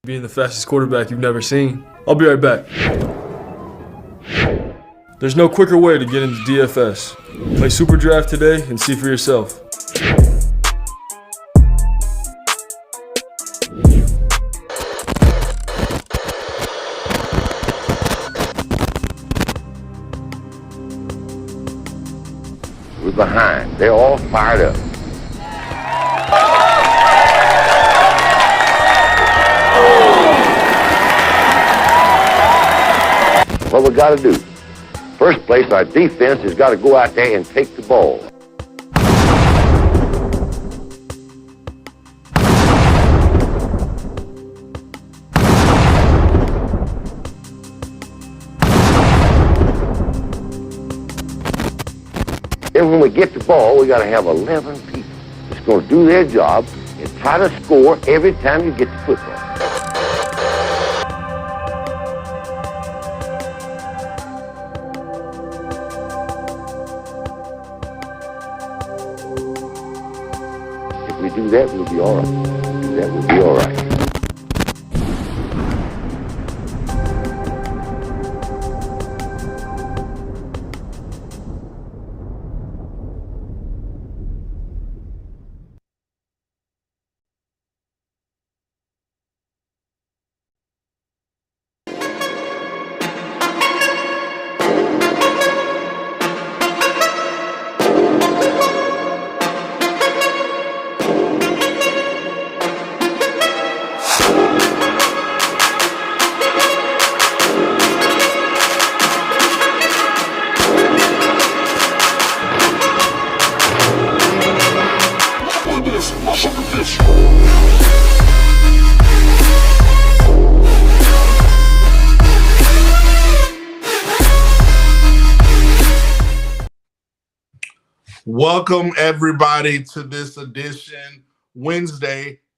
being the fastest quarterback you've never seen. I'll be right back. There's no quicker way to get into DFS. Play Super Draft today and see for yourself. We're behind. They're all fired up. What we got to do? First place, our defense has got to go out there and take the ball. Then when we get the ball, we got to have 11 people that's going to do their job and try to score every time you get the football. If we do that, we'll be all right. Do that, we'll be all right. Welcome, everybody, to this edition,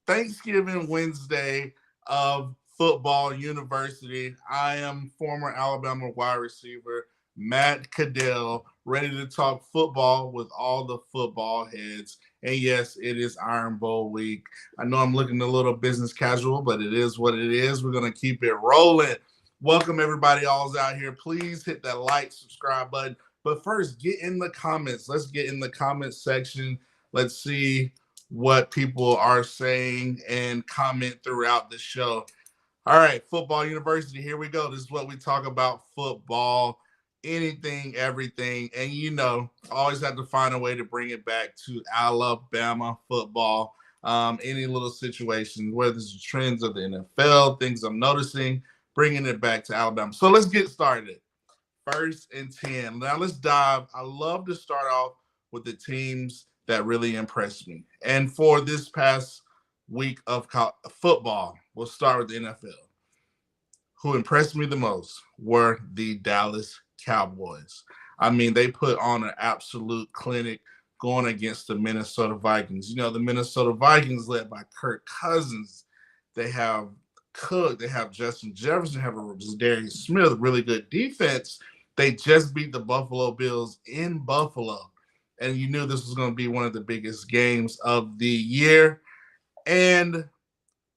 Thanksgiving Wednesday of Football University. I am former Alabama wide receiver Matt Caddell, ready to talk football with all the football heads. And yes, it is Iron Bowl week. I know I'm looking a little business casual, but it is what it is. We're going to keep it rolling. Welcome, everybody, all's out here. Please hit that like, subscribe button. But first, get in the comments. Let's get in the comments section. Let's see what people are saying and comment throughout the show. All right, Football University, here we go. This is what we talk about: football, anything, everything. And you know, always have to find a way to bring it back to Alabama football. Any little situation, whether it's the trends of the NFL, things I'm noticing, bringing it back to Alabama. So let's get started. 1st and 10. Now let's dive. I love to start off with the teams that really impressed me. And for this past week of football, we'll start with the NFL. Who impressed me the most were the Dallas Cowboys. I mean, they put on an absolute clinic going against the Minnesota Vikings. You know, the Minnesota Vikings led by Kirk Cousins. They have Cook. They have Justin Jefferson. They have Darius Smith. Really good defense. They just beat the Buffalo Bills in Buffalo, and you knew this was going to be one of the biggest games of the year. And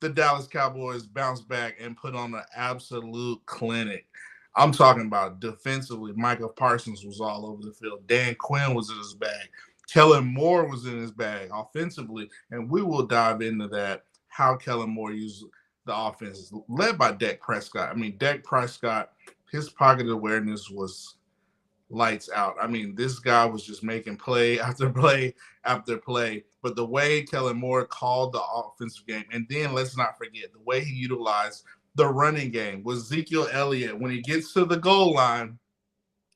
the Dallas Cowboys bounced back and put on an absolute clinic. I'm talking about defensively. Micah Parsons was all over the field. Dan Quinn was in his bag. Kellen Moore was in his bag offensively, and we will dive into that, how Kellen Moore used the offense, led by Dak Prescott. I mean, Dak Prescott, his pocket awareness was lights out. I mean, this guy was just making play after play after play. But the way Kellen Moore called the offensive game, and then let's not forget the way he utilized the running game with Ezekiel Elliott. When he gets to the goal line,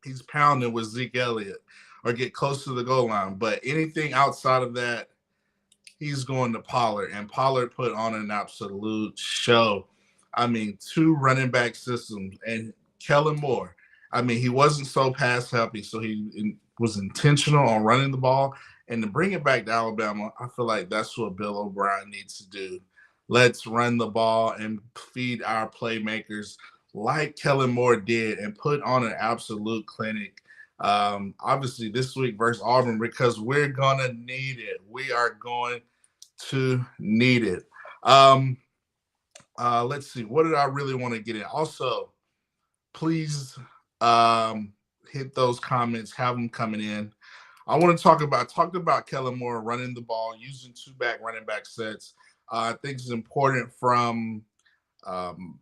he's pounding with Zeke Elliott or get close to the goal line. But anything outside of that, he's going to Pollard, and Pollard put on an absolute show. I mean, 2 running back systems, and Kellen Moore, I mean, he wasn't so pass happy, so he was intentional on running the ball. And to bring it back to Alabama, I feel like that's what Bill O'Brien needs to do. Let's run the ball and feed our playmakers like Kellen Moore did and put on an absolute clinic. Obviously, this week versus Auburn, because we're going to need it. We are going to need it. Let's see. What did I really want to get in? Also, please hit those comments, have them coming in. I want to talked about Kellen Moore running the ball, using two-back running back sets. I think it's important from um,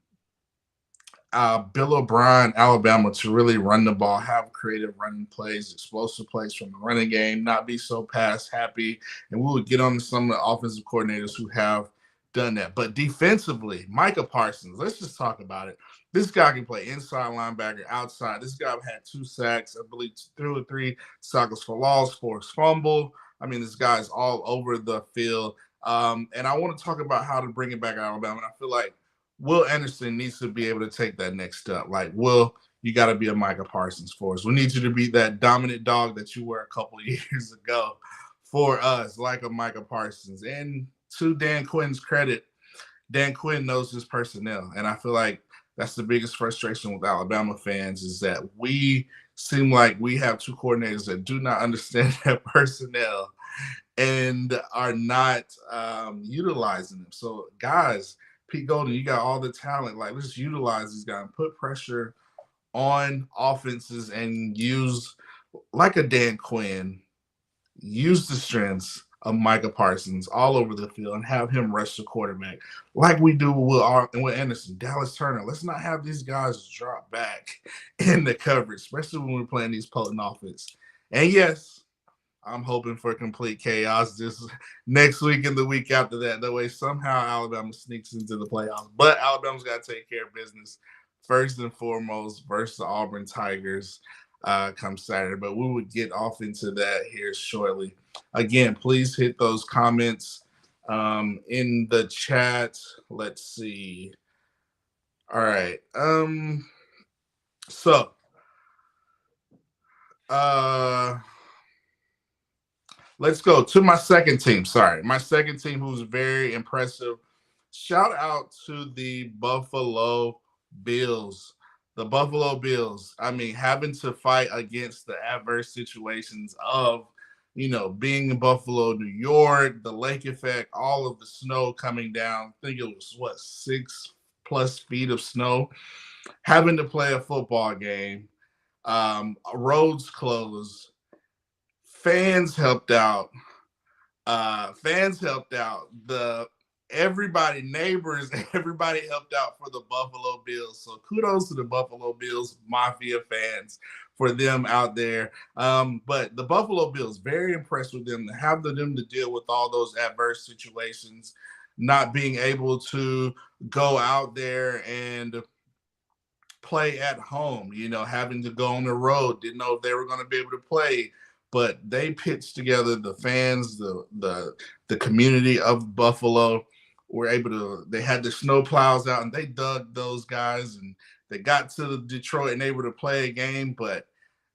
Bill O'Brien, Alabama, to really run the ball, have creative running plays, explosive plays from the running game, not be so pass happy. And we will get on to some of the offensive coordinators who have done that. But defensively, Micah Parsons, let's just talk about it. This guy can play inside linebacker, outside. This guy had 2 sacks, I believe 2 or 3 tackles for loss, forced fumble. I mean, this guy's all over the field. And I want to talk about how to bring it back at Alabama. And I feel like Will Anderson needs to be able to take that next step. Like, Will, you got to be a Micah Parsons for us. We need you to be that dominant dog that you were a couple of years ago for us, like a Micah Parsons. And to Dan Quinn's credit, Dan Quinn knows his personnel. And I feel like that's the biggest frustration with Alabama fans, is that we seem like we have 2 coordinators that do not understand their personnel and are not utilizing them. So, guys, Pete Golden, you got all the talent. Like, let's utilize these guys and put pressure on offenses and use, like a Dan Quinn, use the strengths of Micah Parsons all over the field and have him rush the quarterback like we do with Anderson, Dallas Turner. Let's not have these guys drop back in the coverage, especially when we're playing these potent offense. And yes, I'm hoping for complete chaos this next week and the week after that. That way, somehow Alabama sneaks into the playoffs. But Alabama's got to take care of business first and foremost versus the Auburn Tigers come Saturday. But we will get off into that here shortly. Again, please hit those comments in the chat. Let's see. All right. Let's go to my second team. Sorry, my second team, who's very impressive. Shout out to the Buffalo Bills. The Buffalo Bills. I mean, having to fight against the adverse situations of, being in Buffalo, New York, the lake effect, all of the snow coming down. I think it was 6+ feet of snow. Having to play a football game, roads closed. Fans helped out. Everybody, neighbors, everybody helped out for the Buffalo Bills. So kudos to the Buffalo Bills Mafia fans for them out there. But the Buffalo Bills, very impressed with them, to have them to deal with all those adverse situations, not being able to go out there and play at home, having to go on the road, didn't know if they were going to be able to play. But they pitched together, the fans, the community of Buffalo were able to, they had the snow plows out and they dug those guys, and they got to Detroit and able to play a game. But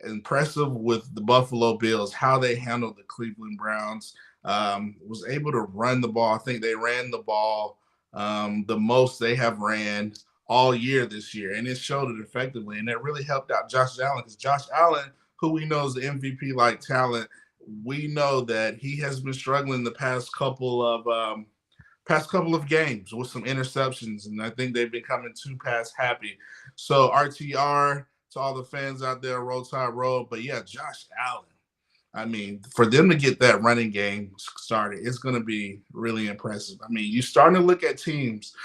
impressive with the Buffalo Bills, how they handled the Cleveland Browns, was able to run the ball. I think they ran the ball the most they have ran all year this year, and it showed it effectively. And it really helped out Josh Allen, because Josh Allen, who we know is the MVP-like talent, we know that he has been struggling the past couple of games with some interceptions, and I think they've been coming too pass happy. So RTR to all the fans out there, Roll Tide Roll. But yeah, Josh Allen. I mean, for them to get that running game started, it's going to be really impressive. I mean, you're starting to look at teams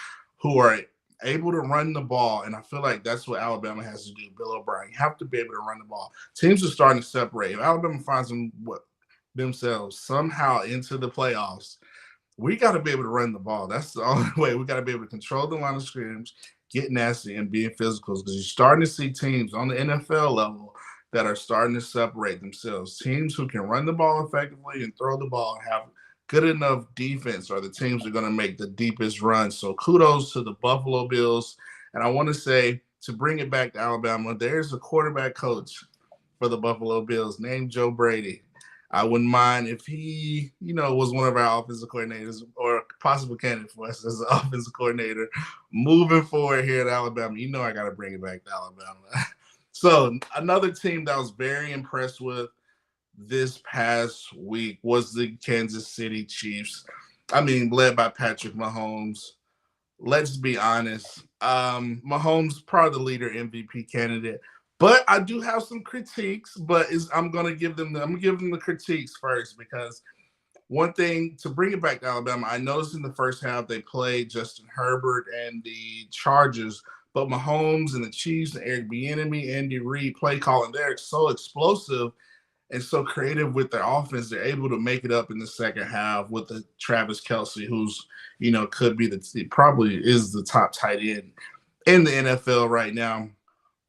who are able to run the ball, and I feel like that's what Alabama has to do. Bill O'Brien, you have to be able to run the ball. Teams are starting to separate. If Alabama finds themselves somehow into the playoffs, we got to be able to run the ball. That's the only way. We got to be able to control the line of scrimmage, get nasty, and be in physicals, because you're starting to see teams on the NFL level that are starting to separate themselves. Teams who can run the ball effectively and throw the ball and have good enough defense are the teams that are going to make the deepest runs. So kudos to the Buffalo Bills. And I want to say, to bring it back to Alabama, there's a quarterback coach for the Buffalo Bills named Joe Brady. I wouldn't mind if he, was one of our offensive coordinators or possible candidate for us as an offensive coordinator moving forward here at Alabama. I got to bring it back to Alabama. So another team that I was very impressed with this past week was the Kansas City Chiefs. I mean, led by Patrick Mahomes. let's be honest. Mahomes probably the leader MVP candidate, but I do have some critiques. But I'm gonna give them the critiques first because one thing to bring it back to Alabama, I noticed in the first half they played Justin Herbert and the Chargers, but Mahomes and the Chiefs and Eric Bieniemy, Andy Reid play calling, they're so explosive and so creative with their offense. They're able to make it up in the second half with the Travis Kelce, who's could be probably is the top tight end in the NFL right now.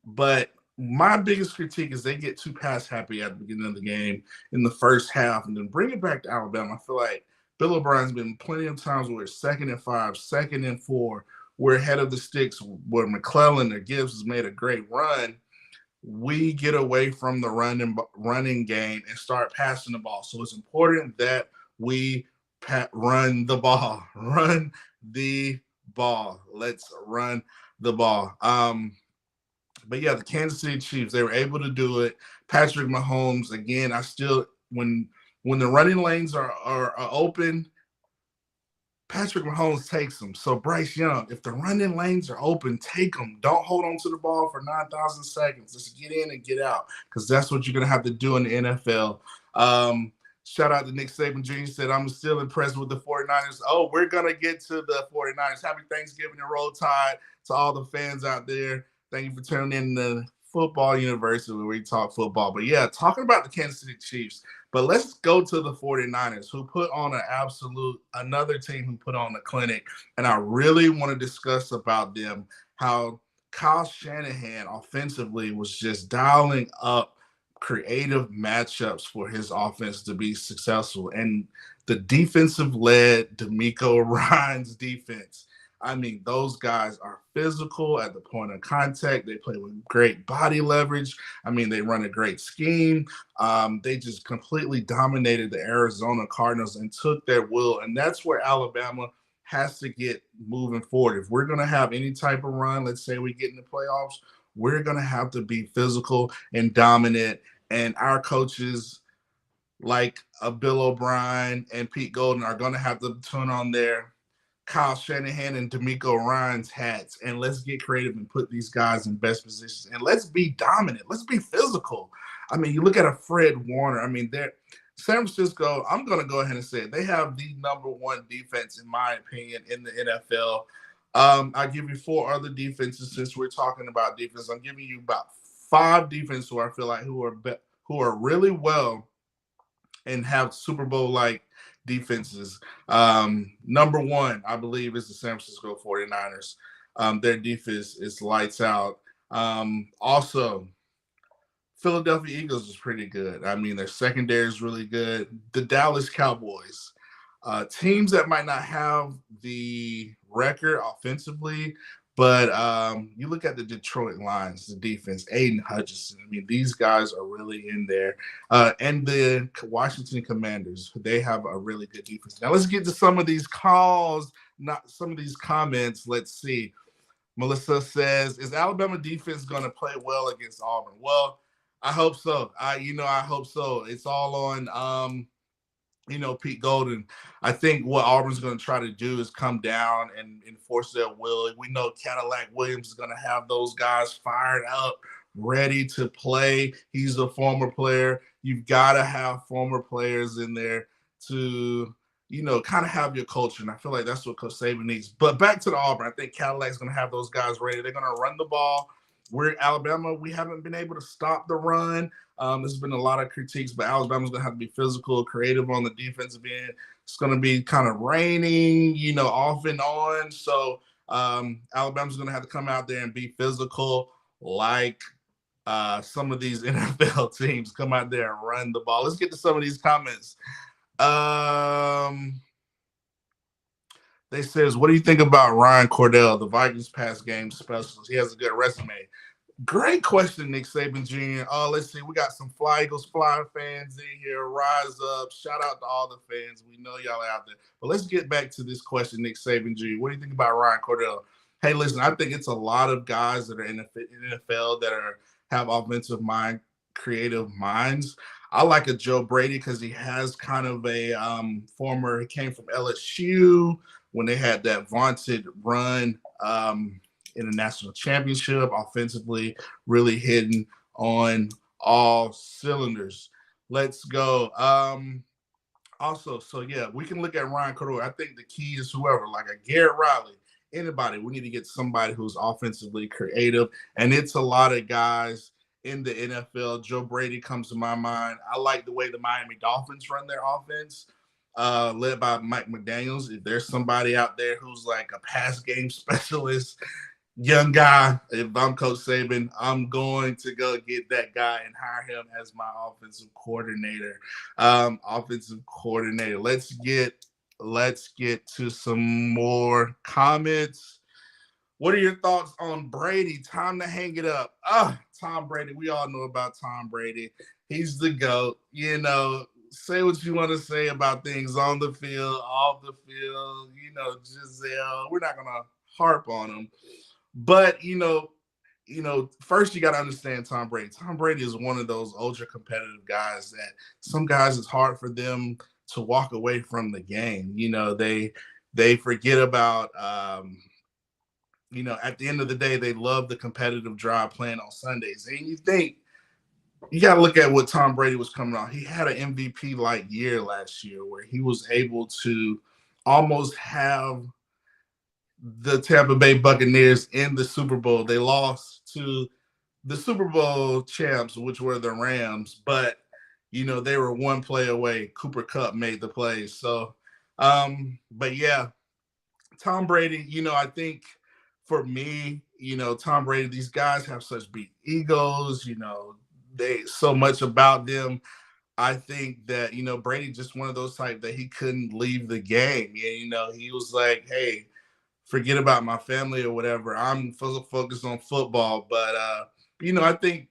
But my biggest critique is they get too pass happy at the beginning of the game in the first half, and then bring it back to Alabama. I feel like Bill O'Brien's been plenty of times where it's 2nd and 5, 2nd and 4, we're ahead of the sticks, where McClellan or Gibbs has made a great run. We get away from the running game and start passing the ball. So it's important that we run the ball. Run the ball. Let's run the ball. But yeah, the Kansas City Chiefs, they were able to do it. Patrick Mahomes, again, when the running lanes are open, Patrick Mahomes takes them. So Bryce Young, if the running lanes are open, take them. Don't hold on to the ball for 9,000 seconds. Just get in and get out, because that's what you're going to have to do in the NFL. Shout out to Nick Saban Jr. Said, I'm still impressed with the 49ers. Oh, we're going to get to the 49ers. Happy Thanksgiving and Roll Tide to all the fans out there. Thank you for tuning in to Football University, where we talk football. But yeah, talking about the Kansas City Chiefs, but let's go to the 49ers, who put on another team who put on a clinic. And I really want to discuss about them, how Kyle Shanahan offensively was just dialing up creative matchups for his offense to be successful. And the defensive-led D'Amico Ryans defense, I mean, those guys are physical at the point of contact. They play with great body leverage. I mean, they run a great scheme. They just completely dominated the Arizona Cardinals and took their will. And that's where Alabama has to get moving forward. If we're going to have any type of run, let's say we get in the playoffs, we're going to have to be physical and dominant. And our coaches, like Bill O'Brien and Pete Golden, are going to have to turn on their Kyle Shanahan and D'Amico Ryans hats, and let's get creative and put these guys in best positions. And let's be dominant. Let's be physical. I mean, you look at a Fred Warner. I mean, San Francisco, I'm going to go ahead and say it. They have the #1 defense, in my opinion, in the NFL. I'll give you 4 other defenses since we're talking about defense. I'm giving you about 5 defenses who I feel like who are really well and have Super Bowl-like defenses. #1, I believe, is the San Francisco 49ers. Their defense is lights out. Also, Philadelphia Eagles is pretty good. I mean, their secondary is really good. The Dallas Cowboys, teams that might not have the record offensively, but you look at the Detroit Lions, the defense, Aiden Hutchinson. I mean, these guys are really in there. And the Washington Commanders, they have a really good defense. Now let's get to some of these calls, not some of these comments. Let's see. Melissa says, is Alabama defense going to play well against Auburn? Well, I hope so. I hope so. It's all on Pete Golden. I think what Auburn's going to try to do is come down and enforce their will. We know Cadillac Williams is going to have those guys fired up, ready to play. He's a former player. You've got to have former players in there to, kind of have your culture. And I feel like that's what Coach Saban needs. But back to the Auburn, I think Cadillac's going to have those guys ready. They're going to run the ball. We're Alabama. We haven't been able to stop the run. There's been a lot of critiques, but Alabama's going to have to be physical, creative on the defensive end. It's going to be kind of raining, off and on. So Alabama's going to have to come out there and be physical, like some of these NFL teams come out there and run the ball. Let's get to some of these comments. They says, what do you think about Ryan Cordell, the Vikings pass game specialist? He has a good resume. Great question, Nick Saban Jr. Let's see. We got some Fly Eagles Fly fans in here. Rise up. Shout out to all the fans. We know y'all out there. But let's get back to this question, Nick Saban Jr. What do you think about Ryan Cordell? Hey, listen, I think it's a lot of guys that are in the NFL that have offensive mind, creative minds. I like a Joe Brady because he has kind of a he came from LSU, when they had that vaunted run in the national championship, offensively, really hitting on all cylinders. Let's go. Also, so yeah, we can look at Ryan Caddell. I think the key is whoever, like a Garrett Riley, anybody. We need to get somebody who's offensively creative, and it's a lot of guys in the NFL. Joe Brady comes to my mind. I like the way the Miami Dolphins run their offense, led by Mike McDaniels. If there's somebody out there who's like a pass game specialist, young guy, if I'm Coach Saban, I'm going to go get that guy and hire him as my offensive coordinator. Let's get to some more comments. What are your thoughts on Brady? Time to hang it up. Tom Brady. We all know about Tom Brady. He's the GOAT. You know, say what you want to say about things on the field, off the field. You know, Giselle. We're not gonna harp on him. But first you got to understand Tom Brady. Tom Brady is one of those ultra competitive guys that some guys it's hard for them to walk away from the game. You know, they forget about at the end of the day, they love the competitive drive playing on Sundays. And you think you got to look at what Tom Brady was coming on. He had an MVP like year last year where he was able to almost have the Tampa Bay Buccaneers in the Super Bowl. They lost to the Super Bowl champs, which were the Rams, but they were one play away. Cooper Kupp made the play. So, but yeah, Tom Brady, I think for me, Tom Brady, these guys have such big egos, they so much about them. I think that, Brady just one of those type that he couldn't leave the game. Yeah, he was like, hey, forget about my family or whatever. I'm focused on football. But, I think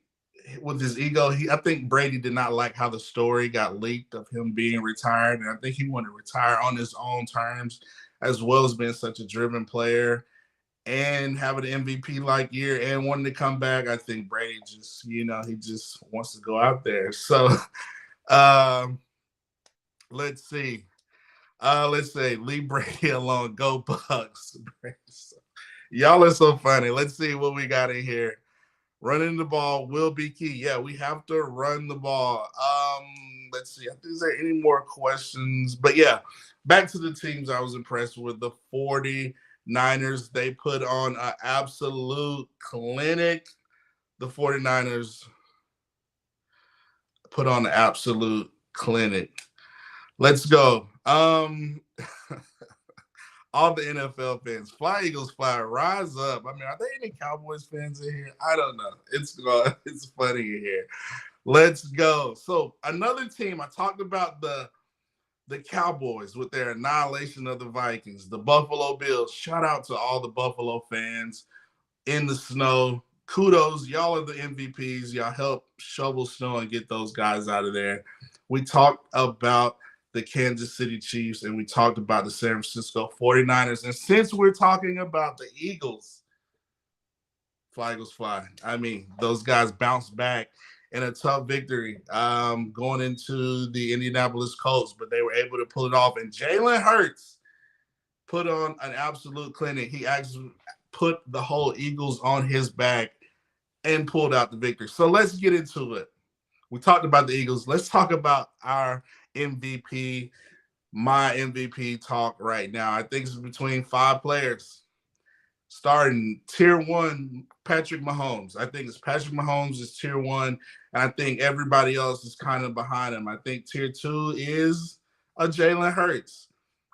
with his ego, I think Brady did not like how the story got leaked of him being retired. And I think he wanted to retire on his own terms, as well as being such a driven player and having an MVP-like year and wanting to come back. I think Brady just, he just wants to go out there. So let's see. Let's say leave Brady alone. Go Bucks. Y'all are so funny. Let's see what we got in here. Running the ball will be key. Yeah, we have to run the ball. Let's see. Is there any more questions? But yeah, back to the teams I was impressed with. The 49ers, they put on an absolute clinic. The 49ers put on an absolute clinic. Let's go. All the NFL fans, fly Eagles fly, rise up. I mean, are there any Cowboys fans in here? I don't know. It's funny in here. Let's go. So another team, I talked about the Cowboys with their annihilation of the Vikings, the Buffalo Bills. Shout out to all the Buffalo fans in the snow. Kudos. Y'all are the MVPs. Y'all help shovel snow and get those guys out of there. We talked about the Kansas City Chiefs, and we talked about the San Francisco 49ers. And since we're talking about the Eagles, fly Eagles fly. I mean, those guys bounced back in a tough victory going into the Indianapolis Colts, but they were able to pull it off. And Jalen Hurts put on an absolute clinic. He actually put the whole Eagles on his back and pulled out the victory. So let's get into it. We talked about the Eagles. Let's talk about our MVP, my MVP talk right now. I think it's between 5 players. Starting tier 1, Patrick Mahomes. I think it's Patrick Mahomes is tier 1, and I think everybody else is kind of behind him. I think tier 2 is a Jalen Hurts,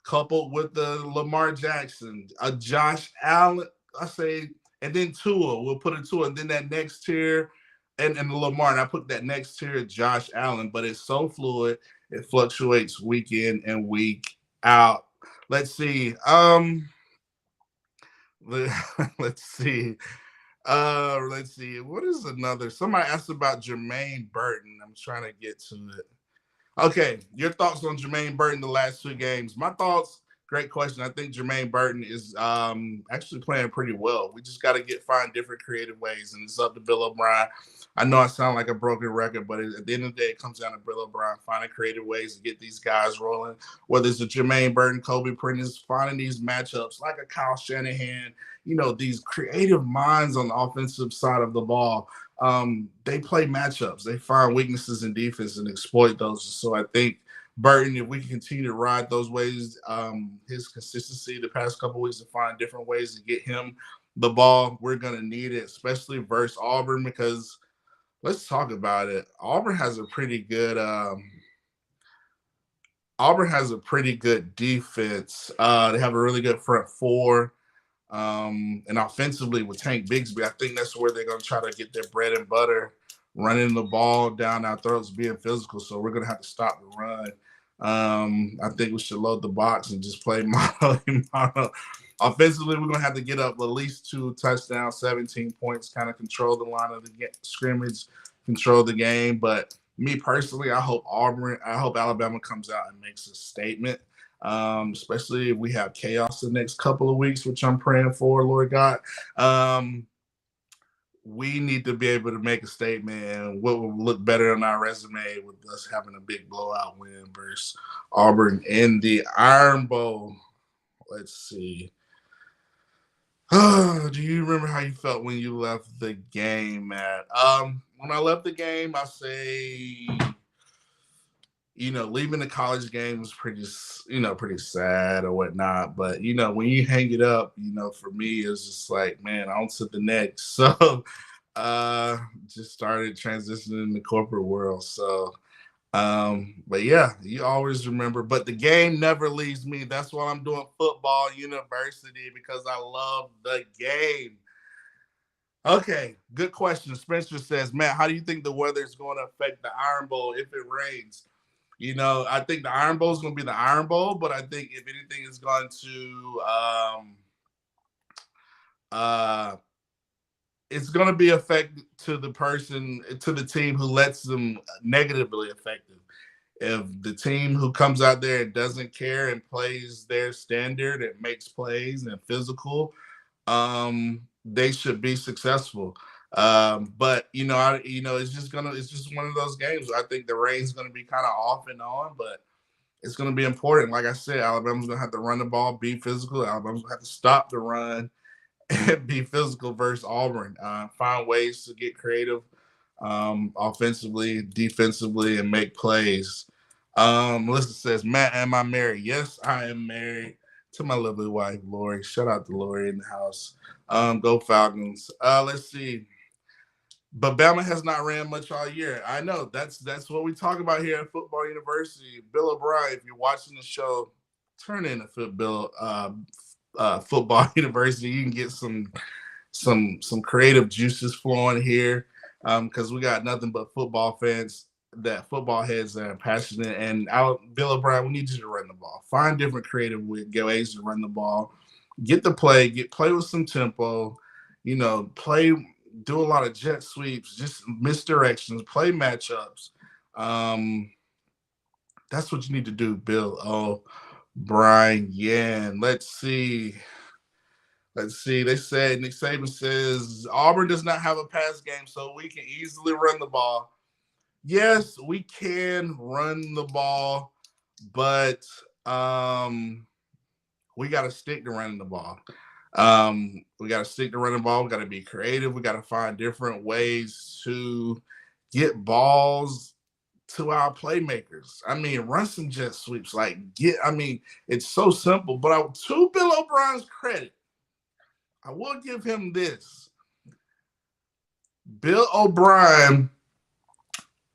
coupled with the Lamar Jackson, a Josh Allen, I say, and then Tua. We'll put a Tua, and then that next tier, and the Lamar, and I put that next tier Josh Allen, but it's so fluid. It fluctuates week in and week out. Let's see. Let's see. Let's see. What is another? Somebody asked about Jermaine Burton. I'm trying to get to it. Okay, your thoughts on Jermaine Burton the last 2 games. My thoughts, great question. I think Jermaine Burton is actually playing pretty well. We just got to find different creative ways, and it's up to Bill O'Brien. I know I sound like a broken record, but at the end of the day, it comes down to Bill O'Brien finding creative ways to get these guys rolling. Whether it's a Jermaine Burton, Kobe Prentice, finding these matchups like a Kyle Shanahan, these creative minds on the offensive side of the ball. They play matchups. They find weaknesses in defense and exploit those. So I think Burton, if we can continue to ride those ways, his consistency the past couple of weeks to find different ways to get him the ball, we're going to need it, especially versus Auburn, because let's talk about it. Auburn has a pretty good defense. They have a really good front four. And offensively with Tank Bigsby, I think that's where they're going to try to get their bread and butter, running the ball down our throats, being physical. So we're going to have to stop the run. I think we should load the box and just play mono. Offensively, we're going to have to get up at least 2 touchdowns, 17 points, kind of control the line of the scrimmage, control the game. But me personally, I hope Alabama comes out and makes a statement. Especially if we have chaos the next couple of weeks, which I'm praying for, Lord God. We need to be able to make a statement, and what will look better on our resume with us having a big blowout win versus Auburn in the Iron Bowl. Let's see. Do you remember how you felt when you left the game, Matt? When I left the game, I say, leaving the college game was pretty sad or whatnot. But, when you hang it up, for me, it's just like, man, on to the next. So just started transitioning in the corporate world. So, but yeah, you always remember. But the game never leaves me. That's why I'm doing football university, because I love the game. Okay, good question. Spencer says, Matt, how do you think the weather is going to affect the Iron Bowl if it rains? I think the Iron Bowl is going to be the Iron Bowl, but I think if anything is going to it's going to be affected to the team who lets them negatively affected. If the team who comes out there and doesn't care and plays their standard and makes plays and physical, they should be successful. But it's just one of those games. I think the rain's going to be kind of off and on, but it's going to be important. Like I said, Alabama's going to have to run the ball, be physical. Alabama's going to have to stop the run and be physical versus Auburn. Find ways to get creative, offensively, defensively, and make plays. Melissa says, Matt, am I married? Yes, I am married to my lovely wife, Lori. Shout out to Lori in the house. Go Falcons. Let's see. But Bama has not ran much all year. I know that's what we talk about here at Football University. Bill O'Brien, if you're watching the show, turn in a Football University. You can get some creative juices flowing here, because we got nothing but football fans, football heads that are passionate. And Bill O'Brien, we need you to run the ball. Find different creative ways to run the ball. Get the play with some tempo. Do a lot of jet sweeps, just misdirections, play matchups. That's what you need to do, Bill O'Brien. Yeah, let's see. They said Nick Saban says Auburn does not have a pass game, so we can easily run the ball. Yes, we can run the ball, but we got to stick to running the ball. We got to stick to running the ball. We got to be creative. We got to find different ways to get balls to our playmakers. Run some jet sweeps. It's so simple. But to Bill O'Brien's credit, I will give him this. Bill O'Brien,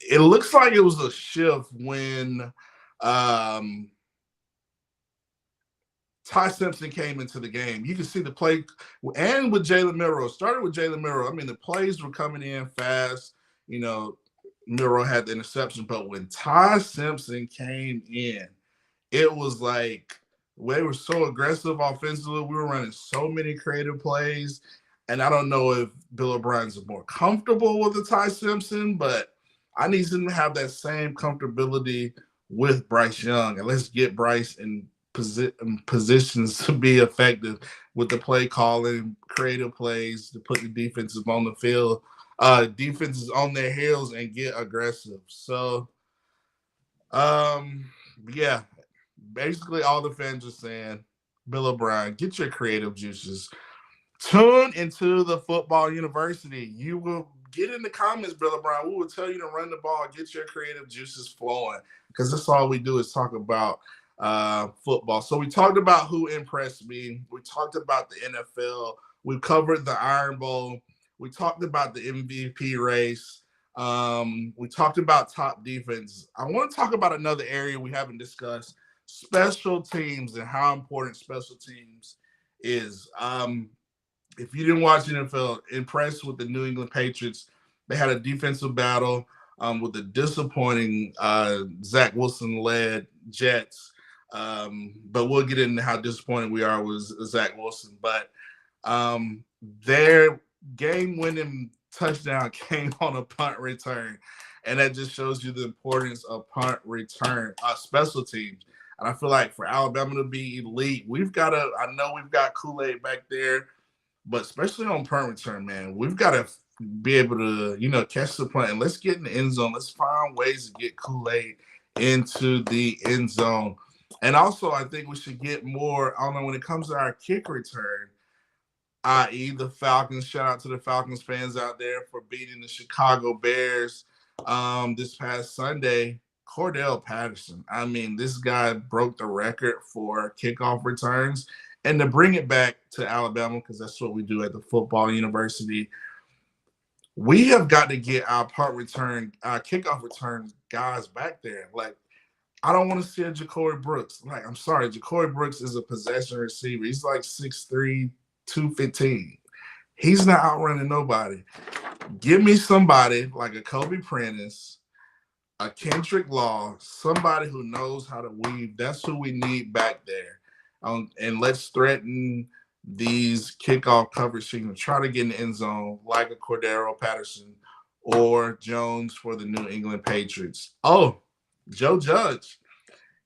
it looks like it was a shift when Ty Simpson came into the game. You can see the play, and with Jalen Milroe. Started with Jalen Milroe. The plays were coming in fast. Milroe had the interception, but when Ty Simpson came in, it was like they were so aggressive offensively. We were running so many creative plays, and I don't know if Bill O'Brien's more comfortable with the Ty Simpson, but I need him to have that same comfortability with Bryce Young, and let's get Bryce and positions to be effective with the play calling, creative plays to put the defenses on the field, defenses on their heels and get aggressive. So, um, yeah, basically all the fans are saying, Bill O'Brien, get your creative juices. Tune into the football university. You will get in the comments, Bill O'Brien. We will tell you to run the ball, get your creative juices flowing, because that's all we do is talk about football. So we talked about who impressed me. We talked about the NFL. We covered the Iron Bowl. We talked about the MVP race. We talked about top defense. I want to talk about another area we haven't discussed: special teams and how important special teams is. If you didn't watch NFL, impressed with the New England Patriots. They had a defensive battle with the disappointing Zach Wilson-led Jets. But we'll get into how disappointed we are with Zach Wilson. But their game-winning touchdown came on a punt return. And that just shows you the importance of punt return, special teams. And I feel like for Alabama to be elite, I know we've got Kool-Aid back there, but especially on punt return, man, we've got to be able to, catch the punt and let's get in the end zone. Let's find ways to get Kool-Aid into the end zone. And also, I think we should get more, I don't know, when it comes to our kick return, i.e. the Falcons. Shout out to the Falcons fans out there for beating the Chicago Bears this past Sunday. Cordell Patterson. I mean, this guy broke the record for kickoff returns. And to bring it back to Alabama, because that's what we do at the football university, we have got to get our kickoff return guys back there. Like, I don't want to see a Ja'Cory Brooks. Like, I'm sorry, Ja'Cory Brooks is a possession receiver. He's like 6'3", 215. He's not outrunning nobody. Give me somebody like a Kobe Prentice, a Kendrick Law, somebody who knows how to weave. That's who we need back there. And let's threaten these kickoff coverage teams and try to get in the end zone like a Cordero Patterson or Jones for the New England Patriots. Oh, Joe Judge.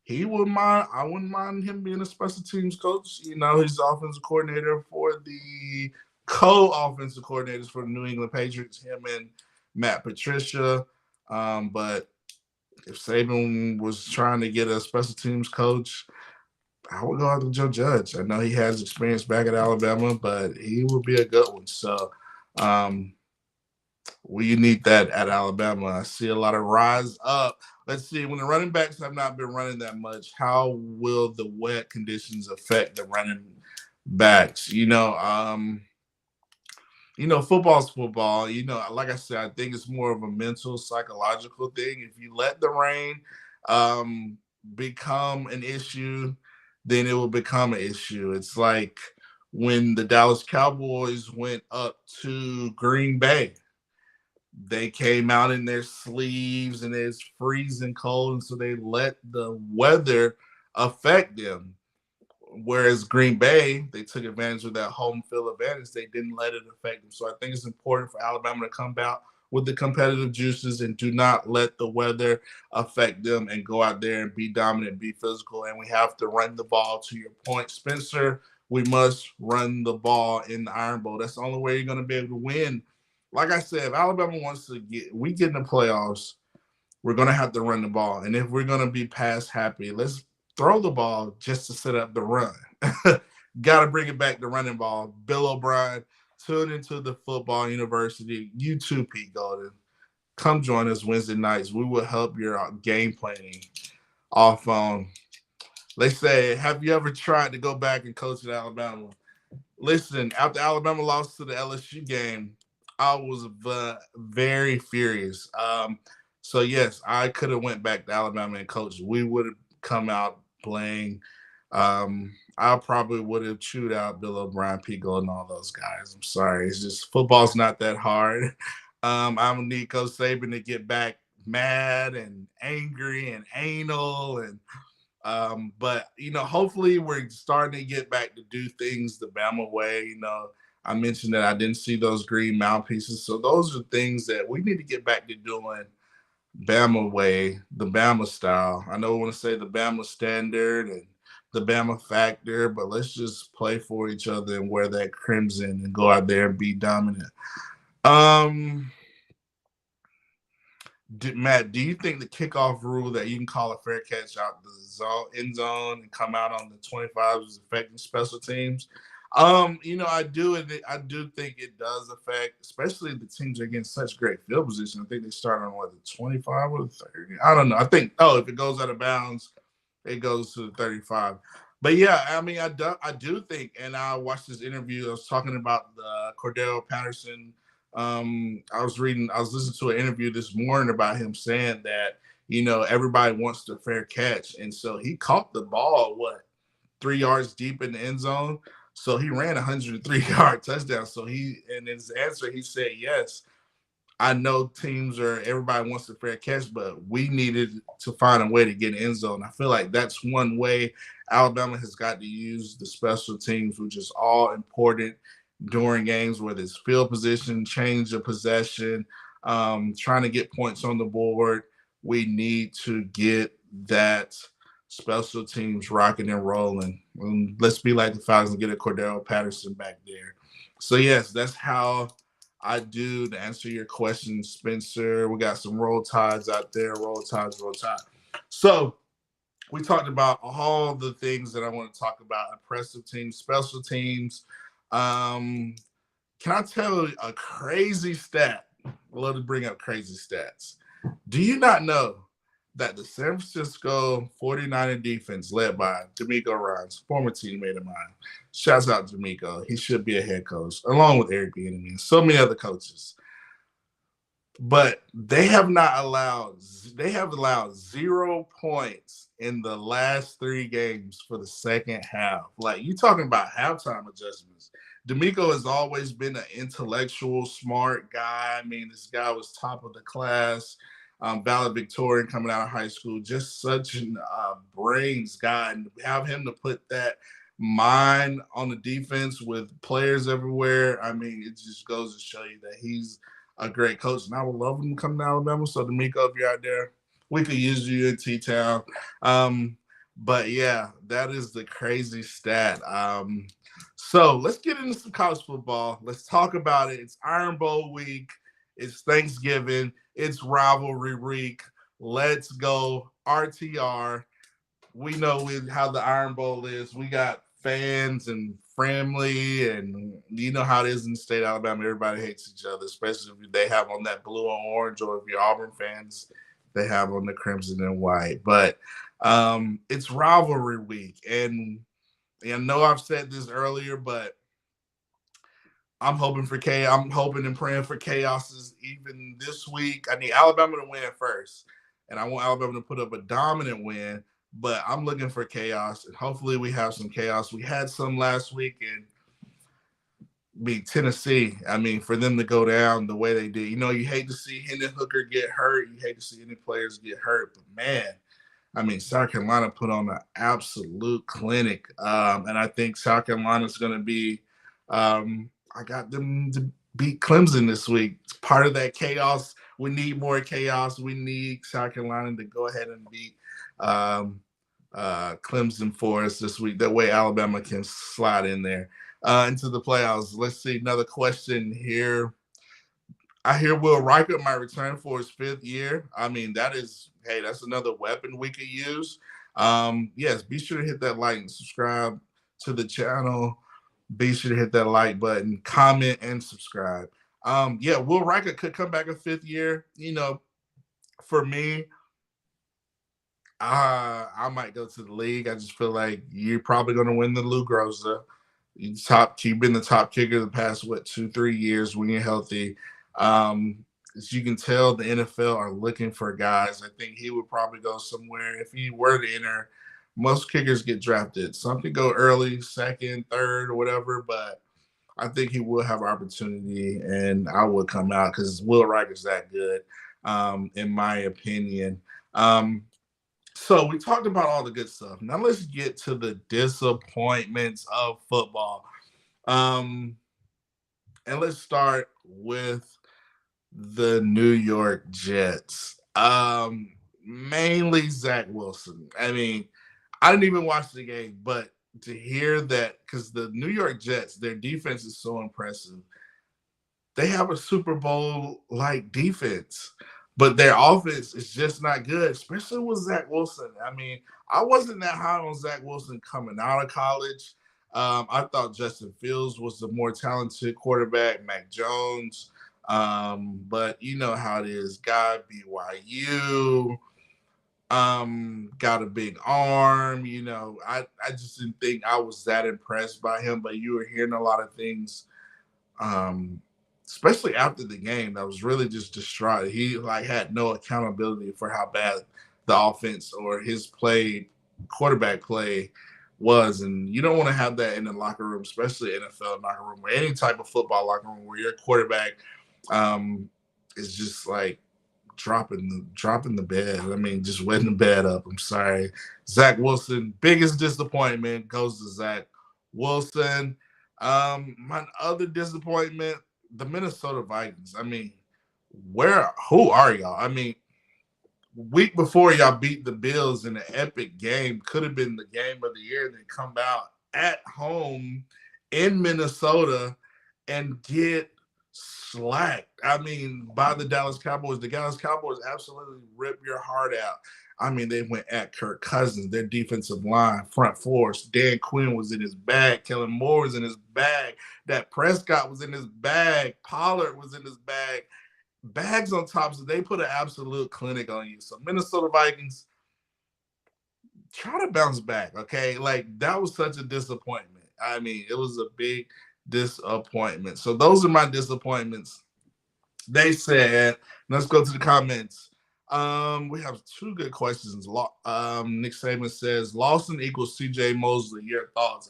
I wouldn't mind him being a special teams coach. He's the offensive coordinator for the co-offensive coordinators for the New England Patriots, him and Matt Patricia. But if Saban was trying to get a special teams coach, I would go after Joe Judge. I know he has experience back at Alabama, but he would be a good one. So we need that at Alabama. I see a lot of rise up. Let's see, when the running backs have not been running that much, how will the wet conditions affect the running backs? Football's football. Like I said, I think it's more of a mental, psychological thing. If you let the rain become an issue, then it will become an issue. It's like when the Dallas Cowboys went up to Green Bay. They came out in their sleeves and it's freezing cold, and so they let the weather affect them. Whereas Green Bay, they took advantage of that home field advantage. They didn't let it affect them. So I think it's important for Alabama to come out with the competitive juices and do not let the weather affect them and go out there and be dominant, be physical. And we have to run the ball. To your point, Spencer, we must run the ball in the Iron Bowl. That's the only way you're going to be able to win. Like I said, if Alabama wants to get in the playoffs, we're going to have to run the ball. And if we're going to be pass happy, let's throw the ball just to set up the run. Got to bring it back to running ball. Bill O'Brien, tune into the football university. You too, Pete Golden. Come join us Wednesday nights. We will help your game planning off on. They say, have you ever tried to go back and coach at Alabama? Listen, after Alabama lost to the LSU game, I was very furious. So yes, I could have went back to Alabama and coached. We would have come out playing. I probably would have chewed out Bill O'Brien, Pete Gold, and all those guys. I'm sorry. It's just football's not that hard. I'm gonna need Coach Saban to get back mad and angry and anal and but hopefully we're starting to get back to do things the Bama way. I mentioned that I didn't see those green mouthpieces. So those are things that we need to get back to doing Bama way, the Bama style. I know we want to say the Bama standard and the Bama factor, but let's just play for each other and wear that crimson and go out there and be dominant. Matt, do you think the kickoff rule that you can call a fair catch out the end zone and come out on the 25 is affecting special teams? I do. I do think it does affect, especially the teams that are getting such great field position. I think they start on the 25 or the 30. I don't know. I think if it goes out of bounds, it goes to the 35. But yeah, I mean, I do think, and I watched this interview. I was talking about the Cordell Patterson. I was listening to an interview this morning about him saying that, everybody wants the fair catch. And so he caught the ball, 3 yards deep in the end zone. So he ran a 103-yard touchdown. So in his answer, he said, yes, I know everybody wants the fair catch, but we needed to find a way to get in end zone. I feel like that's one way Alabama has got to use the special teams, which is all important during games, whether it's field position, change of possession, trying to get points on the board. We need to get that special teams rocking and rolling. Let's be like the Falcons and get a Cordell Patterson back there. So, yes, that's how I do to answer your question, Spencer. We got some Roll Tides out there. Roll Tides, Roll Tide. So, we talked about all the things that I want to talk about. Impressive teams, special teams. Can I tell you a crazy stat? I love to bring up crazy stats. Do you not know that the San Francisco 49er defense, led by D'Amico Ryans, former teammate of mine, shouts out D'Amico. He should be a head coach, along with Eric Bieniemy and so many other coaches. But they have allowed 0 points in the last 3 games for the second half. Like, you talking about halftime adjustments. D'Amico has always been an intellectual, smart guy. I mean, this guy was top of the class. Valedictorian coming out of high school, just such a brains guy, and have him to put that mind on the defense with players everywhere. I mean, it just goes to show you that he's a great coach, and I would love him to come to Alabama. So, D'Amico, if you're out there, we could use you in T-Town. But yeah, that is the crazy stat. So let's get into some college football. Let's talk about it. It's Iron Bowl week. It's Thanksgiving. It's rivalry week. Let's go RTR. We know how the Iron Bowl is. We got fans and family, and you know how it is in the state of Alabama. Everybody hates each other, especially if they have on that blue and orange, or if you're Auburn fans, they have on the crimson and white. But it's rivalry week, and I know I've said this earlier, but I'm hoping for chaos. I'm hoping and praying for chaos even this week. I need Alabama to win first, and I want Alabama to put up a dominant win, but I'm looking for chaos, and hopefully we have some chaos. We had some last week, and beat Tennessee. I mean, for them to go down the way they did, you hate to see Hendon Hooker get hurt. You hate to see any players get hurt, but man, I mean, South Carolina put on an absolute clinic, and I think South Carolina's going to be I got them to beat Clemson this week. It's part of that chaos. We need more chaos. We need South Carolina to go ahead and beat Clemson for us this week. That way Alabama can slide in there into the playoffs. Let's see, another question here. I hear Will Riker might return for his 5th year. I mean, that's another weapon we could use. Yes, be sure to hit that like and subscribe to the channel. Be sure to hit that like button, comment, and subscribe. Will Riker could come back a 5th year. For me, I might go to the league. I just feel like you're probably going to win the Lou Groza. You've been the top kicker the past 2-3 years when you're healthy. As you can tell, the NFL are looking for guys. I think he would probably go somewhere if he were to enter. Most kickers get drafted. Some could go early, 2nd, 3rd, or whatever, but I think he will have opportunity, and I would come out because Will Riker's that good, in my opinion. So we talked about all the good stuff. Now let's get to the disappointments of football. And let's start with the New York Jets. Mainly Zach Wilson. I mean, I didn't even watch the game, but to hear that, because the New York Jets, their defense is so impressive. They have a Super Bowl like defense, but their offense is just not good, especially with Zach Wilson. I mean, I wasn't that high on Zach Wilson coming out of college. I thought Justin Fields was the more talented quarterback, Mac Jones. But you know how it is. Guy BYU, got a big arm. I just didn't think I was that impressed by him. But you were hearing a lot of things, um, especially after the game, that was really just distraught. He like had no accountability for how bad the offense or his quarterback play was. And you don't want to have that in the locker room, especially NFL locker room or any type of football locker room where your quarterback um, is just like dropping the bed. I mean, just wetting the bed up. I'm sorry. Zach Wilson, biggest disappointment goes to Zach Wilson. My other disappointment, the Minnesota Vikings. I mean, who are y'all? I mean, week before y'all beat the Bills in an epic game, could have been the game of the year. They come out at home in Minnesota and get slacked. I mean, by the Dallas Cowboys. The Dallas Cowboys absolutely ripped your heart out. I mean, they went at Kirk Cousins, their defensive line, front fours. Dan Quinn was in his bag. Kellen Moore was in his bag. Dak Prescott was in his bag. Pollard was in his bag. Bags on top, so they put an absolute clinic on you. So Minnesota Vikings, try to bounce back, okay? Like, that was such a disappointment. I mean, it was a big disappointment. So those are my disappointments. They said, let's go to the comments. We have two good questions. Nick Saban says, Lawson equals CJ Mosley. Your thoughts?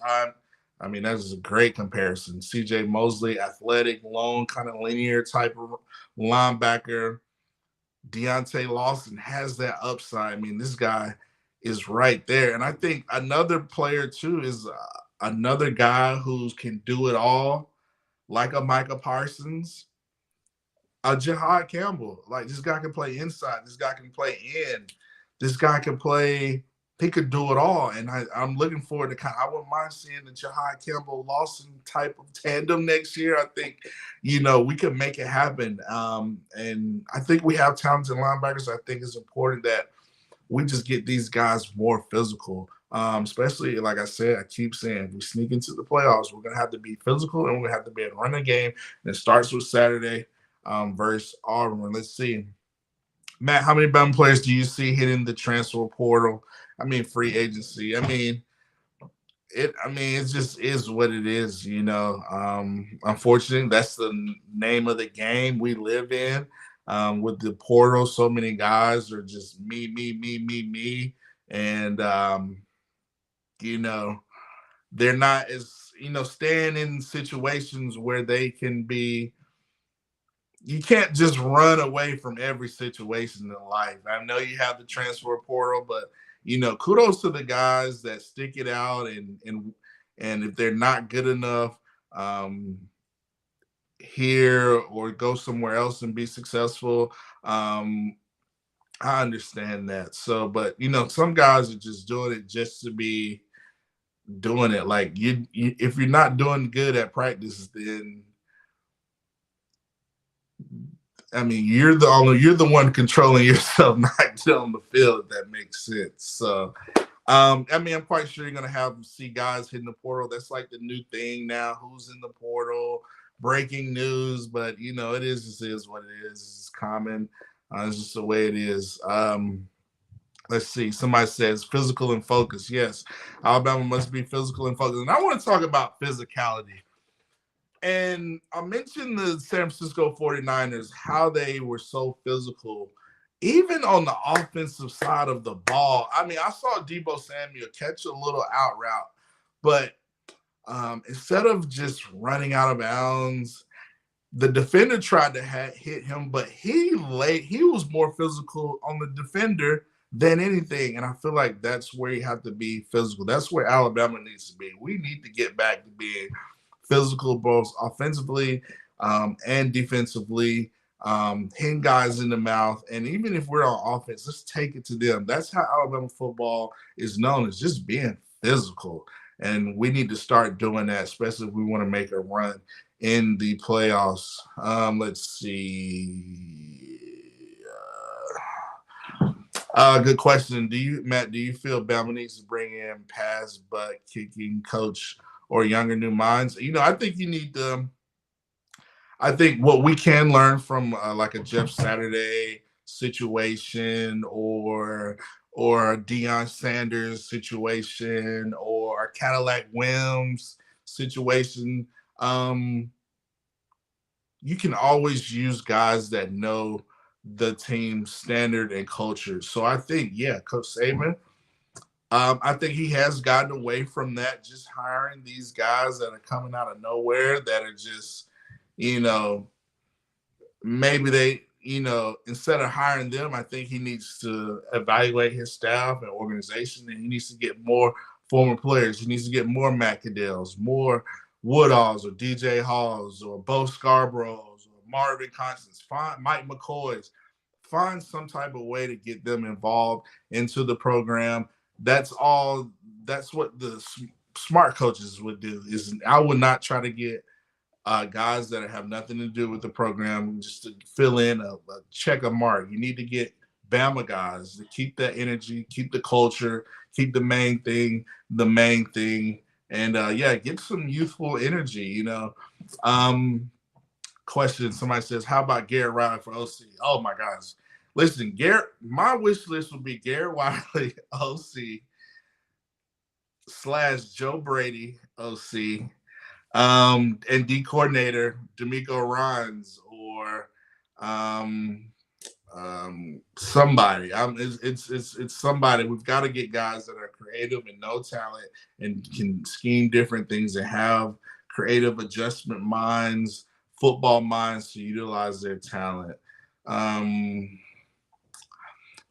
I mean, that is a great comparison. CJ Mosley, athletic, long, kind of linear type of linebacker. Deontay Lawson has that upside. I mean, this guy is right there. And I think another player, too, is another guy who can do it all, like a Micah Parsons. Jahad Campbell, like, this guy can play inside. This guy can play in. This guy can play. He could do it all, and I'm looking forward to I wouldn't mind seeing the Jahad Campbell Lawson type of tandem next year. I think, we could make it happen. And I think we have talented linebackers. I think it's important that we just get these guys more physical. Especially, like I said, I keep saying, we sneak into the playoffs, we're gonna have to be physical, and we're gonna have to be able to run the game. And it starts with Saturday versus Auburn. Let's see. Matt, how many Bama players do you see hitting the transfer portal? I mean, free agency. I mean, it just is what it is, Unfortunately, that's the name of the game we live in. With the portal, so many guys are just me, me, me, me, me. And they're not as, staying in situations where they can be. You can't just run away from every situation in life. I know you have the transfer portal, but kudos to the guys that stick it out, and if they're not good enough here or go somewhere else and be successful, I understand that. So, but some guys are just doing it just to be doing it. Like, if you're not doing good at practice, then I mean, you're the one controlling yourself, not on the field, if that makes sense. So, I mean, I'm quite sure you're going to see guys hitting the portal. That's like the new thing now. Who's in the portal? Breaking news, but it is what it is. It's common. It's just the way it is. Let's see. Somebody says physical and focus. Yes, Alabama must be physical and focused. And I want to talk about physicality. And I mentioned the San Francisco 49ers, how they were so physical, even on the offensive side of the ball. I mean, I saw Deebo Samuel catch a little out route, but instead of just running out of bounds, the defender tried to hit him, but he was more physical on the defender than anything. And I feel like that's where you have to be physical. That's where Alabama needs to be. We need to get back to being physical, both offensively and defensively. hitting guys in the mouth. And even if we're on offense, let's take it to them. That's how Alabama football is known, is just being physical. And we need to start doing that, especially if we want to make a run in the playoffs. Let's see. Good question. Matt, do you feel Bama needs to bring in pass butt kicking coach or younger new minds? I think you need to. I think what we can learn from like a Jeff Saturday situation or a Deion Sanders situation or a Cadillac Wims situation. You can always use guys that know the team's standard and culture. So I think, yeah, Coach Saban, I think he has gotten away from that, just hiring these guys that are coming out of nowhere that are just, maybe they, instead of hiring them, I think he needs to evaluate his staff and organization, and he needs to get more former players. He needs to get more Matt Caddells, more Woodalls or DJ Halls or Bo Scarboroughs or Marvin Constance, find Mike McCoys, find some type of way to get them involved into the program. That's what the smart coaches would do. I would not try to get guys that have nothing to do with the program just to fill in a check a mark. You need to get Bama guys to keep that energy, keep the culture, keep the main thing, and get some youthful energy. Question: somebody says, "How about Garrett Riley for OC?" Oh my gosh! Listen, Garrett. My wish list would be Garrett Riley OC / Joe Brady OC. And D coordinator D'Amico Ryans or somebody. It's somebody. We've got to get guys that are creative and know talent and can scheme different things and have creative adjustment minds, football minds to utilize their talent.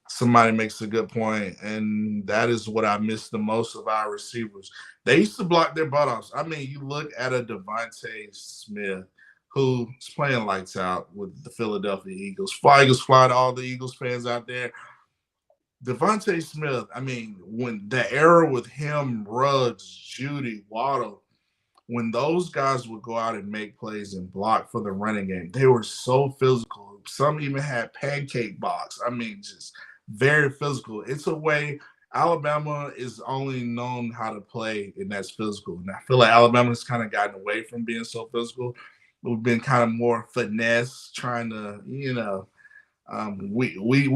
Somebody makes a good point, and that is what I miss the most of our receivers. They used to block their butt offs. I mean, you look at a Devontae Smith who's playing lights out with the Philadelphia Eagles. Fly to all the Eagles fans out there. Devontae Smith, I mean, when the era with him, Ruggs, Judy, Waddle, when those guys would go out and make plays and block for the running game, they were so physical. Some even had pancake box. I mean, just very physical. It's a way Alabama is only known how to play, and that's physical. And I feel like Alabama's kind of gotten away from being so physical. We've been kind of more finesse, trying to, we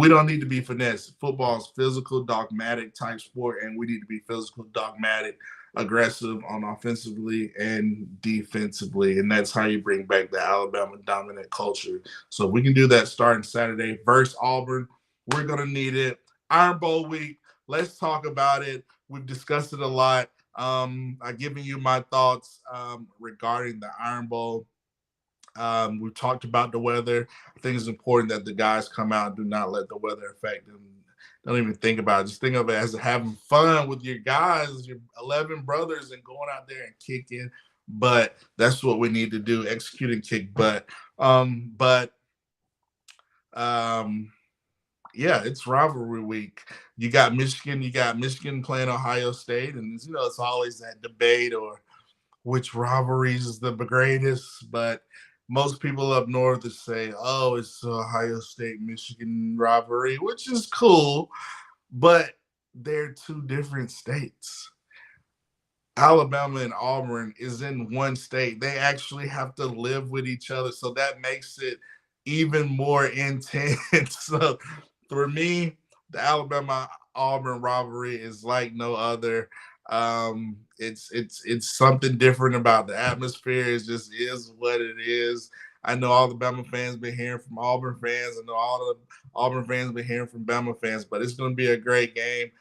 don't need to be finesse. Football is physical, dogmatic type sport, and we need to be physical, dogmatic, aggressive on offensively and defensively. And that's how you bring back the Alabama dominant culture. So if we can do that starting Saturday versus Auburn, we're going to need it. Iron Bowl week. Let's talk about it. We've discussed it a lot. I've given you my thoughts regarding the Iron Bowl. We've talked about the weather. I think it's important that the guys come out and do not let the weather affect them. Don't even think about it. Just think of it as having fun with your guys, your 11 brothers, and going out there and kicking. But that's what we need to do, execute and kick butt. Yeah, it's rivalry week. You got Michigan playing Ohio State, and it's always that debate or which rivalries is the greatest. But most people up north would say, "Oh, it's the Ohio State-Michigan rivalry," which is cool, but they're two different states. Alabama and Auburn is in one state. They actually have to live with each other, so that makes it even more intense. So for me, the Alabama-Auburn rivalry is like no other. It's something different about the atmosphere. It just is what it is. I know all the Bama fans been hearing from Auburn fans. I know all the Auburn fans been hearing from Bama fans, but it's going to be a great game.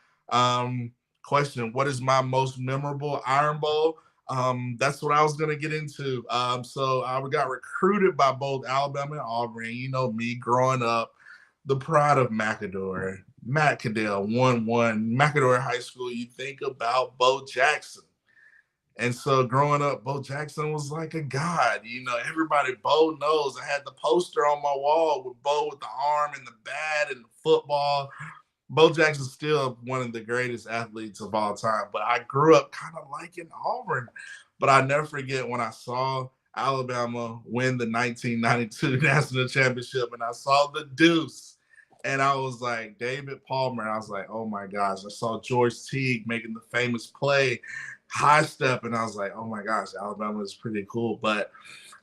Question: what is my most memorable Iron Bowl? That's what I was going to get into. So I got recruited by both Alabama and Auburn. You know me growing up, the pride of Macador. Matt Caddell, 1-1, Macador High School. You think about Bo Jackson. And so growing up, Bo Jackson was like a god. You know, everybody, Bo knows. I had the poster on my wall with Bo with the arm and the bat and the football. Bo Jackson's still one of the greatest athletes of all time. But I grew up kind of liking Auburn. But I never forget when I saw Alabama win the 1992 national championship and I saw the deuce. And I was like, David Palmer. I was like, oh my gosh. I saw George Teague making the famous play, high step. And I was like, oh my gosh, Alabama is pretty cool. But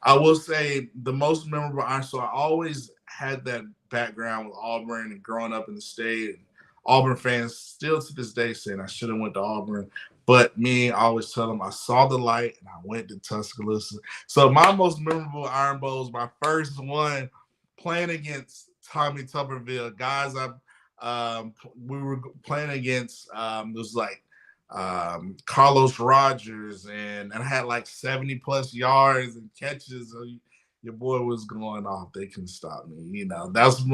I will say the most memorable, so I always had that background with Auburn and growing up in the state. And Auburn fans still to this day saying I should have went to Auburn. But me, I always tell them I saw the light and I went to Tuscaloosa. So my most memorable Iron Bowl was my first one playing against Tommy Tuberville. Guys, we were playing against, it was like Carlos Rogers, and I had like 70 plus yards and catches. So your boy was going off. They couldn't stop me. You know, that's